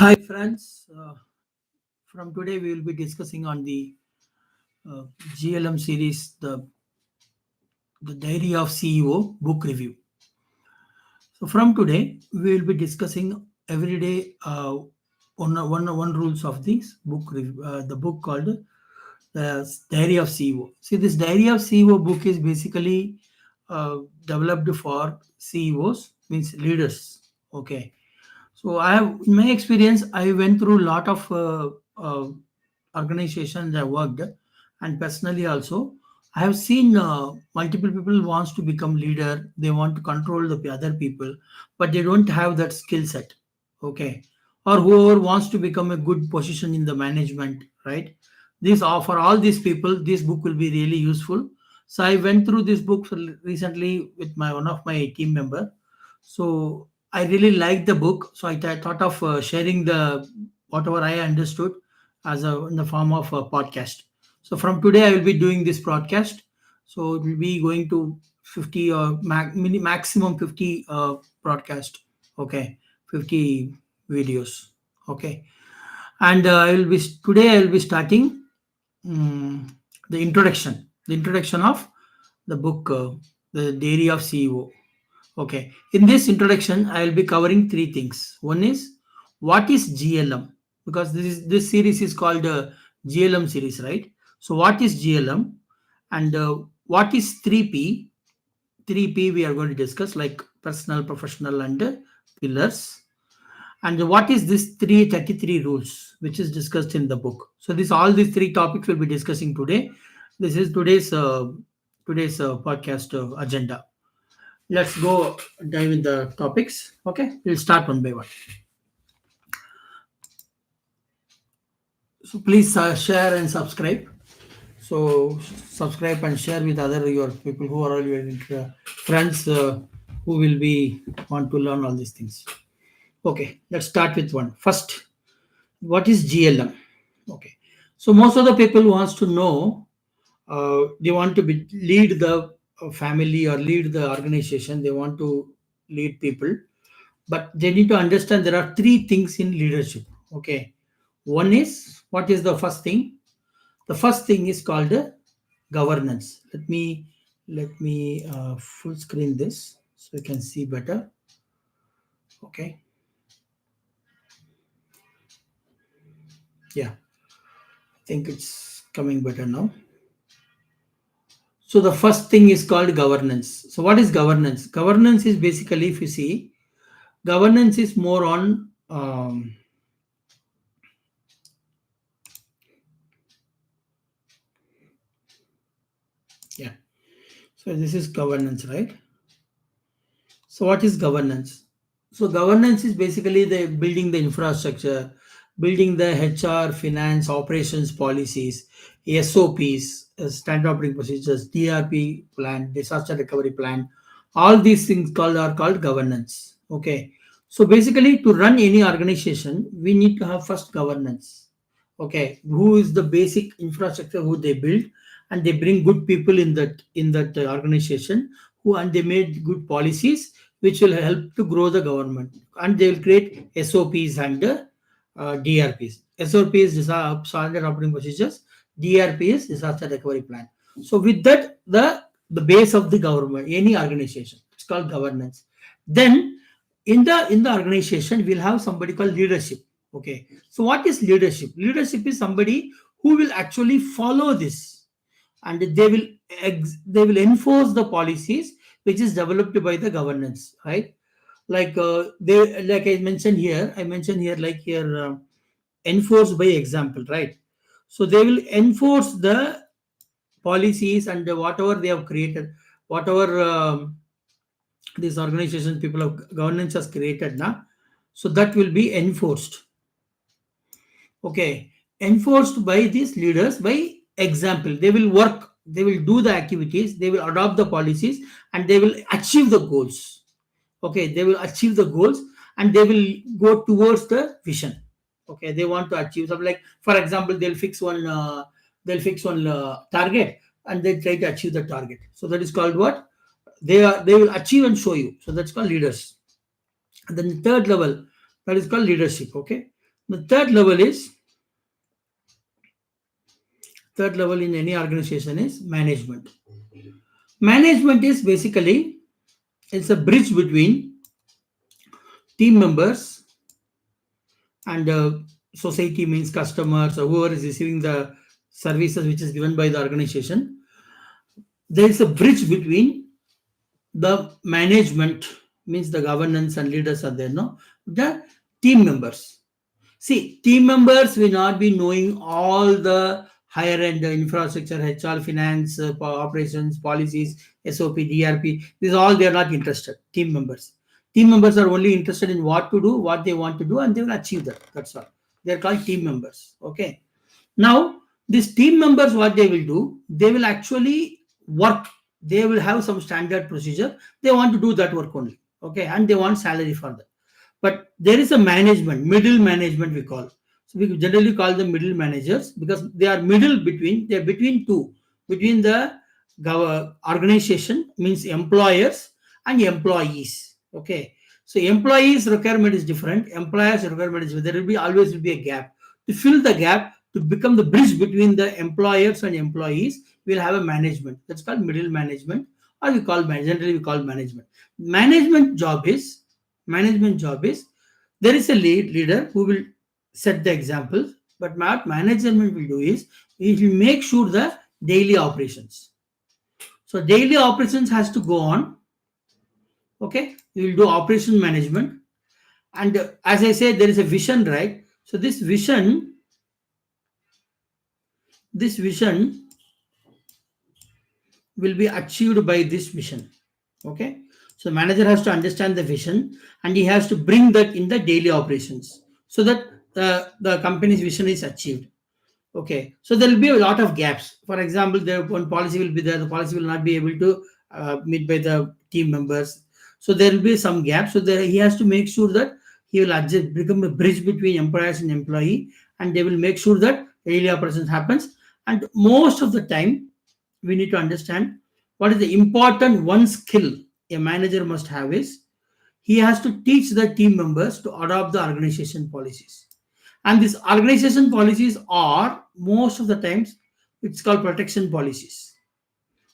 Hi friends, from today we will be discussing on the uh, GLM series, the Diary of CEO book review. So from today we will be discussing every day one rules of this book the book called the Diary of CEO. See, this Diary of CEO book is basically developed for CEOs, means leaders. Okay, so I have, in my experience, I went through a lot of organizations I worked, and personally also, I have seen multiple people wants to become leader. They want to control the other people, but they don't have that skill set. Okay, or whoever wants to become a good position in the management, right? This for all these people, this book will be really useful. So I went through this book recently with my one of my team member. So I really liked the book, so I thought of sharing the whatever I understood as a in the form of a podcast. So from today, I will be doing this broadcast. So it will be going to 50 or maximum 50 broadcast. Okay, 50 videos. Okay, and I will be today. I will be starting the introduction. The introduction of the book, the Diary of CEO. Okay. In this introduction, I will be covering three things. One is what is GLM, because this series is called GLM series, right? So what is GLM, and what is 3P? 3P we are going to discuss, like personal, professional, and pillars. And what is this 333 rules, which is discussed in the book. So this all these three topics we'll be discussing today. This is today's podcast agenda. Let's go dive in the topics. Okay, we'll start one by one. So please share and subscribe. So subscribe and share with other your people who are all your friends who will be want to learn all these things. Okay, let's start with one. First, what is GLM? Okay, so most of the people wants to know. They want to lead the family or lead the organization. They want to lead people, but they need to understand there are three things in leadership. Okay, one is, what is the first thing? The first thing is called governance. Let me full screen this so you can see better. Okay, yeah, I think it's coming better now. So the first thing is called governance. So what is governance? Governance is basically, if you see, governance is more on yeah. So this is governance, right? So what is governance? So governance is basically the building the infrastructure, building the HR, finance, operations policies, SOPs, standard operating procedures, DRP plan, disaster recovery plan. All these things are called governance. Okay. So basically, to run any organization, we need to have first governance. Okay, who is the basic infrastructure who they build, and they bring good people in that organization, who and they made good policies which will help to grow the government, and they will create SOPs and DRPs. SOP is standard operating procedures, DRP is disaster recovery plan. So with that, the base of the government, any organization, it's called governance. Then in the organization, we'll have somebody called leadership. Okay, so what is leadership? Leadership is somebody who will actually follow this, and they will enforce the policies which is developed by the governance, right? Like they like I mentioned here like here enforce by example, right? So they will enforce the policies and whatever they have created, whatever these organizations people of governance has created now, so that will be enforced. Okay, enforced by these leaders by example. They will work, they will do the activities, they will adopt the policies, and they will achieve the goals. Okay, they will achieve the goals, and they will go towards the vision. Okay, they want to achieve something, like for example, they'll fix one target, and they try to achieve the target. So that is called what? They will achieve and show you. So that's called leaders. And then the third level, that is called leadership. Okay, The third level in any organization is management. Management is basically, it's a bridge between team members and society, means customers or whoever is receiving the services which is given by the organization. There is a bridge between the management, means the governance and leaders are there, no, the team members. See, team members will not be knowing all the higher end infrastructure, HR, finance, operations, policies, SOP, DRP. These all they are not interested. Team members. Team members are only interested in what to do, what they want to do, and they will achieve that. That's all. They are called team members. Okay. Now, these team members, what they will do, they will actually work. They will have some standard procedure. They want to do that work only. Okay, and they want salary for that. But there is a management, middle management we call. So we generally call them middle managers because they are they are between two, between the organization, means employers and employees. Okay. So employees requirement is different. Employers requirement is different. There will be always will be a gap. To fill the gap, to become the bridge between the employers and employees, we'll have a management. That's called middle management, or generally we call management. Management job is there is a leader who will set the example, but what management will do is it will make sure the daily operations. So daily operations has to go on. Okay, you will do operation management, and as I said, there is a vision, right? So this vision will be achieved by this mission. Okay, so manager has to understand the vision and he has to bring that in the daily operations so that the company's vision is achieved. Okay, so there will be a lot of gaps. For example, there one policy will be there, the policy will not be able to meet by the team members. So there will be some gaps. So there he has to make sure that he will adjust, become a bridge between employers and employee, and they will make sure that daily operations happens. And most of the time, we need to understand what is the important one skill a manager must have is he has to teach the team members to adopt the organization policies. And these organization policies are most of the times it's called protection policies.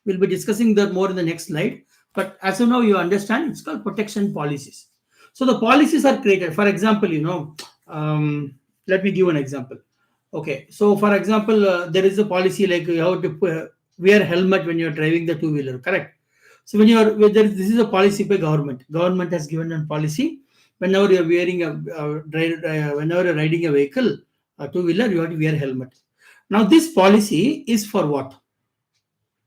We'll be discussing that more in the next slide. But as of now, you understand it's called protection policies. So the policies are created. For example, let me give an example. Okay, so for example, there is a policy like you have to wear helmet when you're driving the two-wheeler, correct? So this is a policy by government. Government has given a policy. Whenever you're wearing whenever you're riding a vehicle, a two-wheeler, you have to wear helmet. Now, this policy is for what?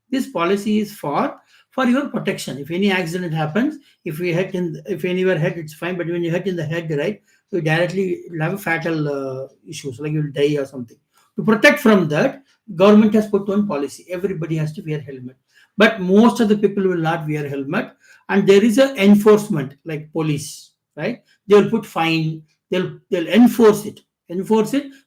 This policy is for your protection. If any accident happens, if anywhere hit, it's fine. But when you hit in the head, right, you directly will have a fatal issues, like you'll die or something. To protect from that, government has put one policy. Everybody has to wear helmet. But most of the people will not wear helmet, and there is a enforcement like police, right? They will put fine. They'll enforce it.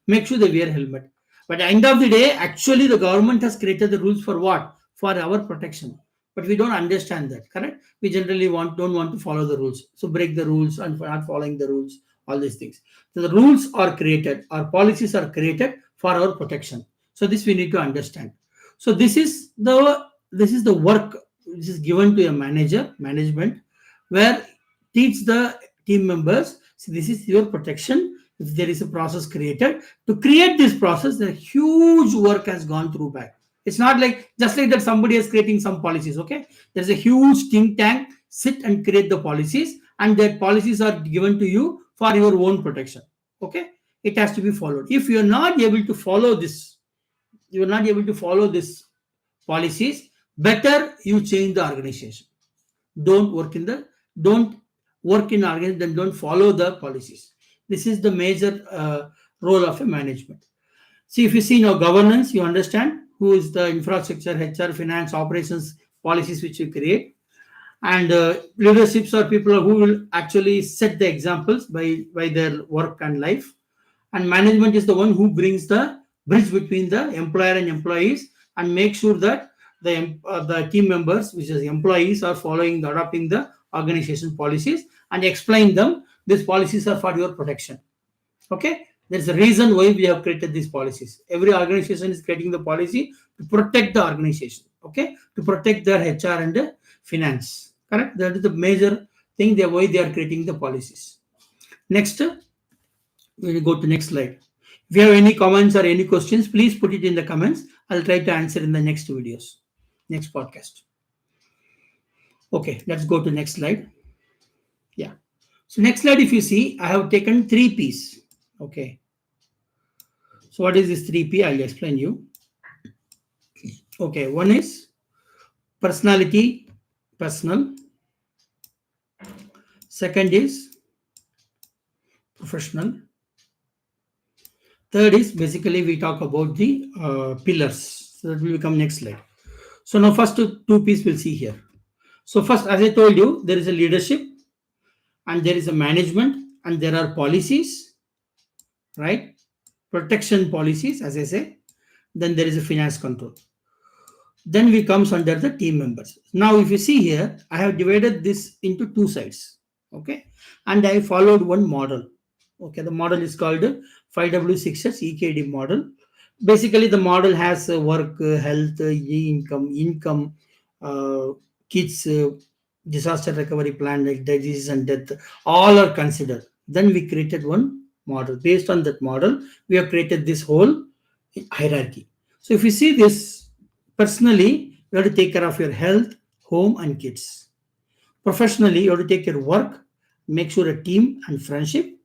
Make sure they wear helmet. But at the end of the day, actually, the government has created the rules for what? For our protection. But we don't understand that, correct? We generally don't want to follow the rules. So break the rules and for not following the rules, all these things. So the rules are created, our policies are created for our protection. So this we need to understand. So this is the work which is given to a management, where teach the team members. So this is your protection. If there is a process created to create this process, the huge work has gone through back. It's not like just like that somebody is creating some policies. Okay, there's a huge think tank sit and create the policies, and that policies are given to you for your own protection. Okay, it has to be followed. If you're not able to follow this, policies, better you change the organization. Don't work in organization, then don't follow the policies. This is the major role of a management. See, if you see now governance, you understand who is the infrastructure, HR, finance, operations, policies which you create. And leaderships are people who will actually set the examples by their work and life. And management is the one who brings the bridge between the employer and employees and make sure that the team members, which is employees, are adopting the organization policies and explain them. These policies are for your protection. Okay, There's a reason why we have created these policies. Every organization is creating the policy to protect the organization, okay, to protect their HR and finance. Correct? That is the major thing they why they are creating the policies. Next, we will go to next slide. If you have any comments or any questions, please put it in the comments. I'll try to answer in the next videos, next podcast. Okay, let's go to next slide. Yeah. So next slide, if you see, I have taken three P's. Okay. So what is this 3P? I'll explain you. Okay, one is personality, personal. Second is professional. Third is basically we talk about the pillars. So that will become next slide. So now first two P's we'll see here. So first, as I told you, there is a leadership and there is a management and there are policies, right? Protection policies, as I say. Then there is a finance control. Then we comes under the team members. Now if you see here, I have divided this into two sides, okay, and I followed one model. Okay, the model is called 5W6S EKD model. Basically the model has work, health, income, uh, kids, disaster recovery plan, like disease and death, all are considered. Then we created one model. Based on that model, we have created this whole hierarchy. So if you see this, personally, you have to take care of your health, home, and kids. Professionally, you have to take your work, make sure a team and friendship,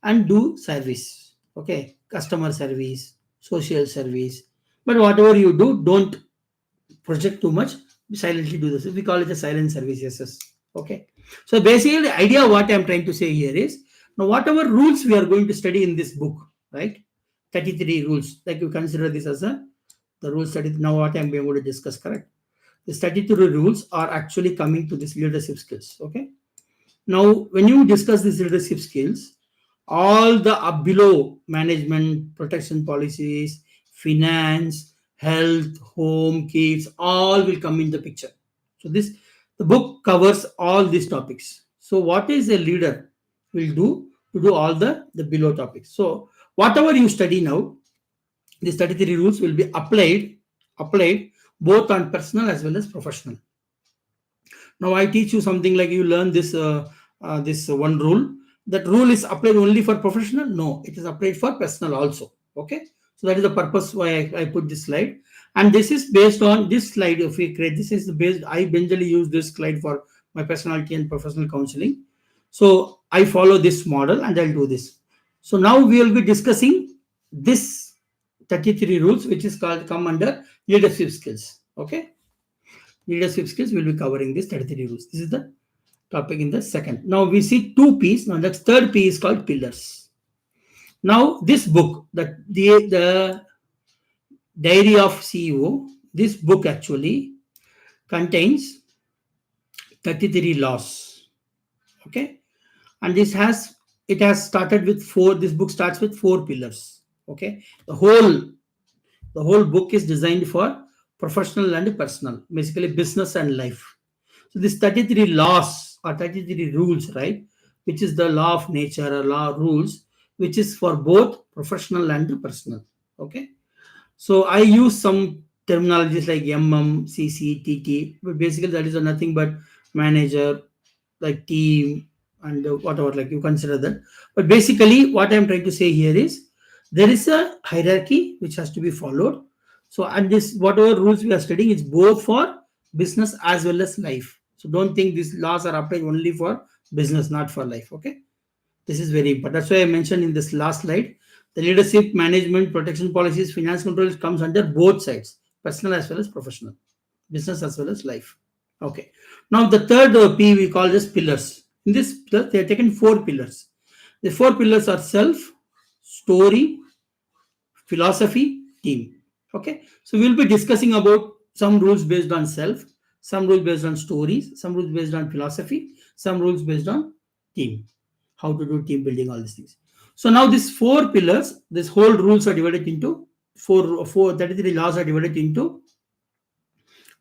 and do service. Okay, customer service, social service. But whatever you do, don't project too much. Silently do this. We call it a silent services. Okay. So basically, the idea what I'm trying to say here is now whatever rules we are going to study in this book, right? 33 rules. Like you consider this as a the rule study. Now what I'm going to discuss, correct? The 33 rules are actually coming to this leadership skills. Okay. Now, when you discuss these leadership skills, all the up below management, protection policies, finance, health, home, kids, all will come in the picture. So this the book covers all these topics. So what is a leader will do to do all the below topics. So whatever you study now, these 33 rules will be applied both on personal as well as professional. Now I teach you something like you learn this one rule. That rule is applied only for professional? No, it is applied for personal also. Okay, so that is the purpose why I put this slide. And this is based on this slide. If we create this is based, I generally use this slide for my personality and professional counseling. So I follow this model and I'll do this. So now we will be discussing this 33 rules, which is called come under leadership skills. Okay, leadership skills will be covering this 33 rules. This is the topic in the second. Now we see two P's. Now the third P is called pillars. Now this book, the Diary of CEO, this book actually contains 33 laws. Okay, and it has started with four. This book starts with four pillars. Okay, the whole book is designed for professional and personal, basically business and life. So this 33 laws or 33 rules, right, which is the law of nature or law rules, which is for both professional and personal. Okay. So I use some terminologies like CC, TT, but basically that is nothing but manager, like team, and whatever, like you consider that. But basically, what I'm trying to say here is there is a hierarchy which has to be followed. So, and this whatever rules we are studying is both for business as well as life. So, don't think these laws are applied only for business, not for life. Okay, this is very important. That's why I mentioned in this last slide the leadership, management, protection policies, finance control comes under both sides, personal as well as professional, business as well as life. Okay. Now the third P we call this pillars. In this pillar, they are taken four pillars. The four pillars are self, story, philosophy, team. Okay. So we'll be discussing about some rules based on self, some rules based on stories, some rules based on philosophy, some rules based on team. How to do team building, all these things. So now these four pillars, this whole rules are divided into four 33 laws are divided into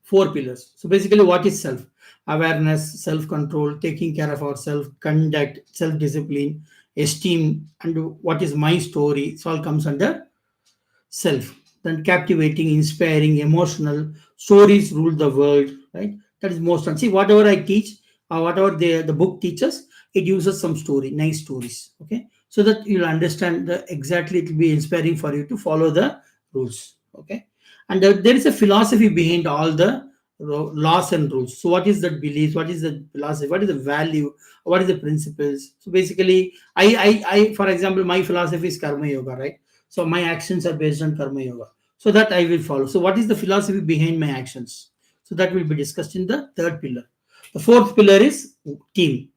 four pillars. So basically, what is self? Awareness, self control, taking care of ourselves, conduct, self discipline, esteem, and what is my story. It all comes under self. Then captivating, inspiring, emotional stories rule the world, right? That is most. And see, whatever I teach or whatever the book teaches, it uses some story, nice stories. Okay, so that you'll understand the exactly. It will be inspiring for you to follow the rules. Okay, and there is a philosophy behind all the laws and rules. So what is that belief? What is the philosophy? What is the value? What is the principles? So basically, I for example, my philosophy is karma yoga, right? So my actions are based on karma yoga. So that I will follow. So what is the philosophy behind my actions? So that will be discussed in the third pillar. The fourth pillar is team.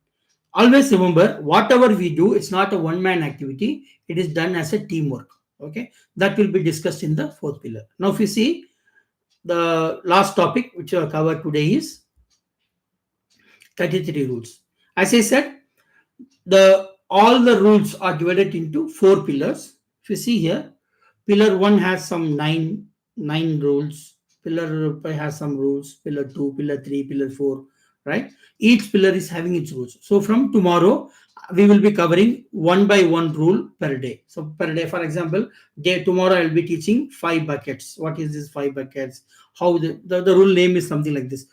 Always remember, whatever we do, it's not a one-man activity. It is done as a teamwork. Okay, that will be discussed in the fourth pillar. Now, if you see the last topic which I covered today is 33 rules. As I said, the all the rules are divided into four pillars. If you see here, pillar one has some nine rules. Pillar has some rules. Pillar two, pillar three, pillar four. Right? Each pillar is having its rules. So from tomorrow, we will be covering one by one rule per day. So per day, for example, day tomorrow I will be teaching five buckets. What is this five buckets? How the rule name is something like this.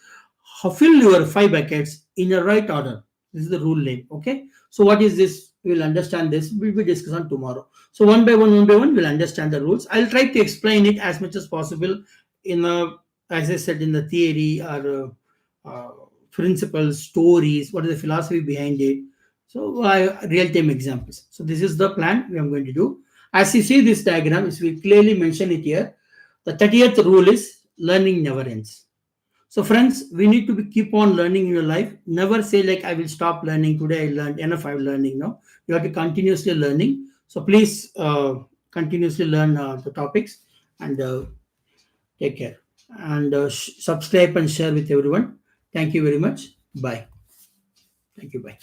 How fill your five buckets in the right order. This is the rule name. Okay. So what is this? We will understand this. We will be discussing tomorrow. So one by one, we'll understand the rules. I'll try to explain it as much as possible in a, as I said, in the theory or principles, stories. What is the philosophy behind it? So real-time examples. So this is the plan we are going to do. As you see this diagram, as we clearly mention it here, the 30th rule is learning never ends. So, friends, we need to keep on learning in your life. Never say like I will stop learning today. I learned enough. I'm learning. No, you have to continuously learning. So please continuously learn the topics and take care and subscribe and share with everyone. Thank you very much. Bye. Thank you. Bye.